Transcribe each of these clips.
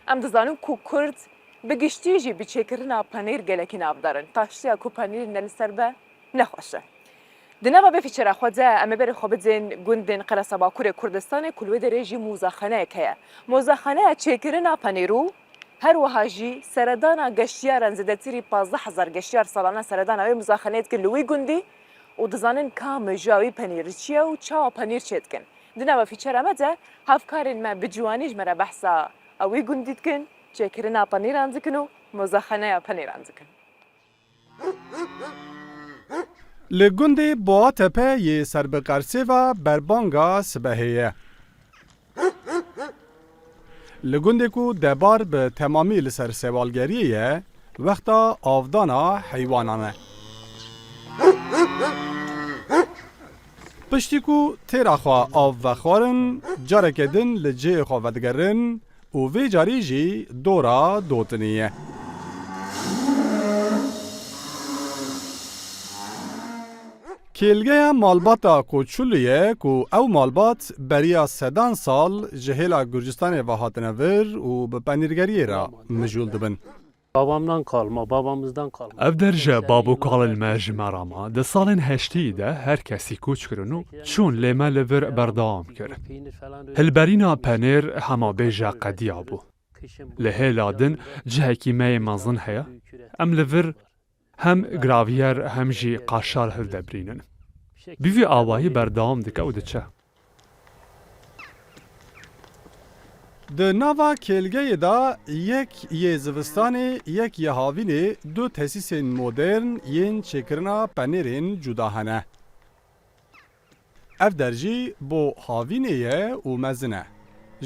ام دزانم کو کرد بگشتی جی بچکرنا پنیر گلکی نابدارن تاشتیا کو پنیر نل سربه نخوشه دنبا بفیچره خوده اما بر خوابدن گندن قرص باکور کردستان کلوه درجی موزخانه که موزخانه چکرنا پنیرو هر وهاجی سردانا گشتیارن زدتیری 15000 گشتیار سالانه سردانا و موزخانه کلوی گندی و دزانن کام جاوی پنیر چیه و چا پنیر چید کن دنبا فیچره مده هفکارن ما بجوانیج مرا بحثا اوی گندید کن چکرنا پنیر انزکنو موزخانه پنیر انزکن لگندی با تپه یه سر به قرصه و بربانگا سبهیه. لگندی کو دبار به تمامی لسر سوالگریه وقتا آفدانا حیوانانه. پشتی کو تیرا خواه آف و خوارن جارکدن لجه خواهدگرن و وی جاری جی دورا دوتنیه. کلگه مالباتا کوچولیه کو او مالبات بریا 3 سال جهیلا گرجستان و هاتنور و به پنیرگری را مجول دبن. Babamdan kalma, babamızdan kalma. Ev derce babu kalın mecmerama, de salin heşti de her kesi koç kirinu, çun leme lever berdam kir. Hilberina penir hema beja qadiya bu. Leheladin ciheki mey mazın heye, em lever hem graviyer hem jî qaşar hildebrînin. Bivî awayî berdam dike û diçe. د ناوا کلگه دا یک یه زوستانی یک یه هاوینی دو تسیس مدرن ین چکرنا پنیرین جدا هنه. اف درجی بو هاوینی و مزنه.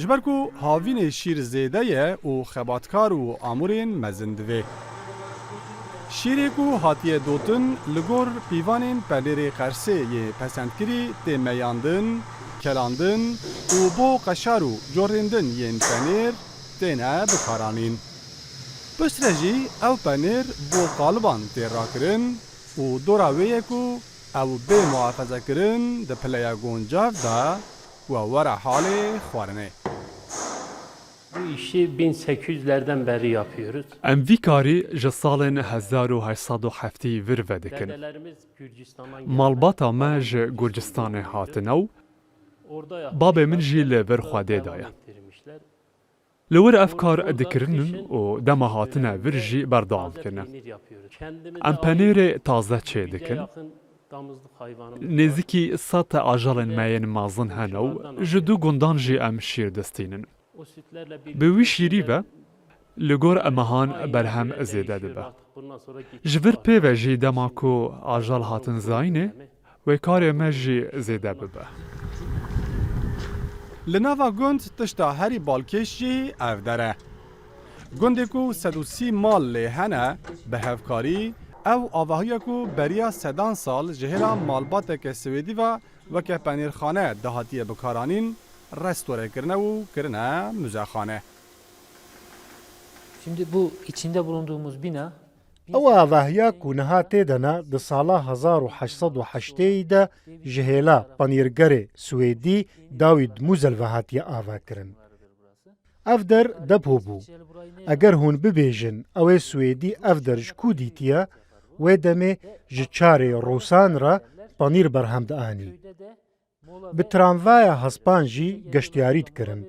جبرکو هاوینی شیر زیده و خباتکار و آمورین مزندوه. شیری کو هاتیه دوتن لگور پیوانین پنیری قرصه یه پسندکری تیمیاندن کلاندن و بو قشار و جوریندن ین پنیر تینه بکارانین. بسرجی او پنیر بو قالبان تیرا کرن و دوراویه کو او به محافظه کرن ده پلیا گونجاف دا و ورا حال خوارنه. Bu işi 1800'lerden beri yapıyoruz. Em vî karî ji salên 1870 vir vedikin. Dedelerimiz Gürcistan'dan Malbata me ji Gurcistanê hatine û orada babê min jî li vir Xwedê daye. ettirmişler. Li wir ev kar dikirinin û dema hatine vir jî berdam kirine. Peynir yapıyoruz. Kendimize Em penêrê taze çê yüze dikin. yakın damızlık hayvanımız var. Nêzîkî sete ajalên me yên mezin hene û ji du gundan jî em şîr distînin. O sütlerle Bi wî şîrî ve li gor emehan berhem zêde dibe. Bundan sonra Ji vir pêve jî dema ku ajal hatin zayînê, wê karê me jî zêde bibe. Li nava gund tişta herî balkêş jî ev dere. Gundê ku 130 mal lê hene bi hevkarî ew avahiya ku beriya 3 sal ji hêla malbateke Swêdî ve weke penîrxane dahatiye bikaranîn restorekirine û kirine müzexane. Şimdi bu içinde bulunduğumuz bina او آواهیا کونها تیدنا د سالا 1880 ده جهیلا پنیرگر سویدی داوید موزل و هاتیه آوا کرن. اف در دپو بو. اگر هون ببیجن اوه سویدی اف در جکو دیتیه و دمه جچاره روسان را پنیر برهم دانی. به تراموای هسپان جی گشتیاریت کرن.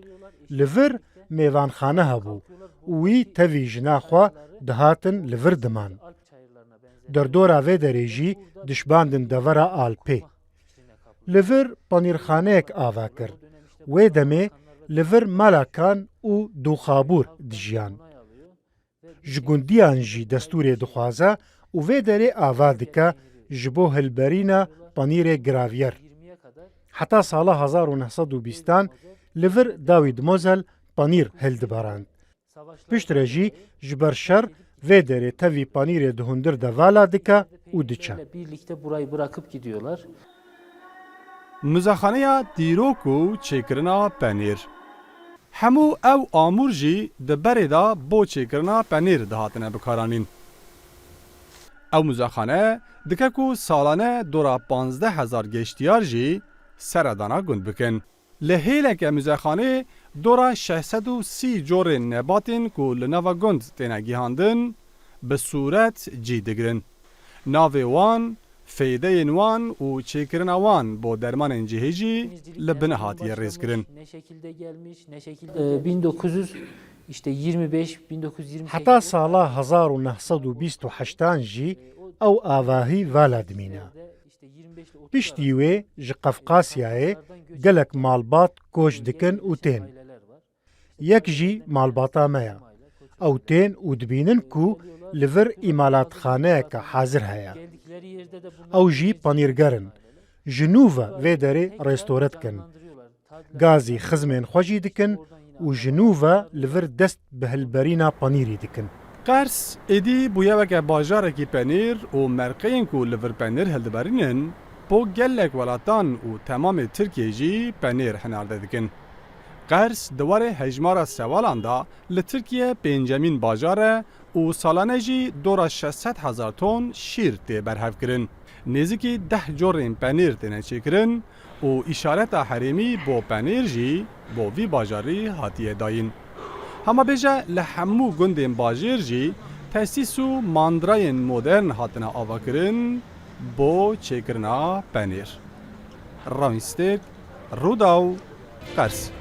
لور میوان خانه هبو. وی تویجنا خوا دهاتن لور دمان. در دورا و دریجی دشباندن دورا آلپی. لور پنیرخانه اک آوا کرد. و دمه لور ملاکان و دو خابور دجیان. جگوندیان جی دستور دخوازه و دری آوا دکا جبو هلبرینا پنیر گراویر. حتی سال 1920 لور داوید موزل پنیر هلدبارند. پشت رجی جبر شر و دره تاوی پنیر دهندر دوالا دکا او دچه. birlikte burayı bırakıp gidiyorlar. Müzexaneya dîrok û çêkirina penîr. Hemû ew amûr jî di berê da bo çêkirina penîr dihatine bikaranîn. Ew müzexane dike ku salane dora 15000 geştiyar jî seredana gund bikin. Li hêleke müzexanê دورا 630 جورên nebatên ku li nava gund têne gîhandin bi sûret cî digirin. Navê wan, fêdeyên wan û çêkirina wan bo dermanên cihê jî li bin hatiye rêzkirin. Ne şekilde gelmiş, ne şekilde 1925 1928 حتا سالا 1928 jî ew avahî vala dimîne. Piştî wê ji Qefqasyayê gelek malbat koç dikin û tên. Yek jî malbata me ye. Ew tên û dibînin ku li vir îmalatxaneyeke hazir heye. Ew jî panîrgerin. Ji nû ve vê derê rêstore dikin. Gazî xizmên xwe jî dikin û ji nû ve li vir dest bi hilberîna panîrî dikin. Qers êdî bûye weke bajarekî penîr û merqeyên ku li vir penîr hildiberînin, bo gelek welatan û temamê Tirkiye jî penîr hinarde dikin. Qers di warê hejmara sewalan da li Tirkiye pêncemîn bajar e û salane jî dora 600,000 ton şîr tê berhevkirin. Nêzîkî 10 corên penîr têne çêkirin û îşareta herêmî bo penîr jî bo vî bajarî hatiye dayîn. Hemabêje li hemû gundên bajêr jî tesîs û mandrayên modern hatine avakirin bo çêkirina penîr. Rawînstêk, Rûdaw, Qers.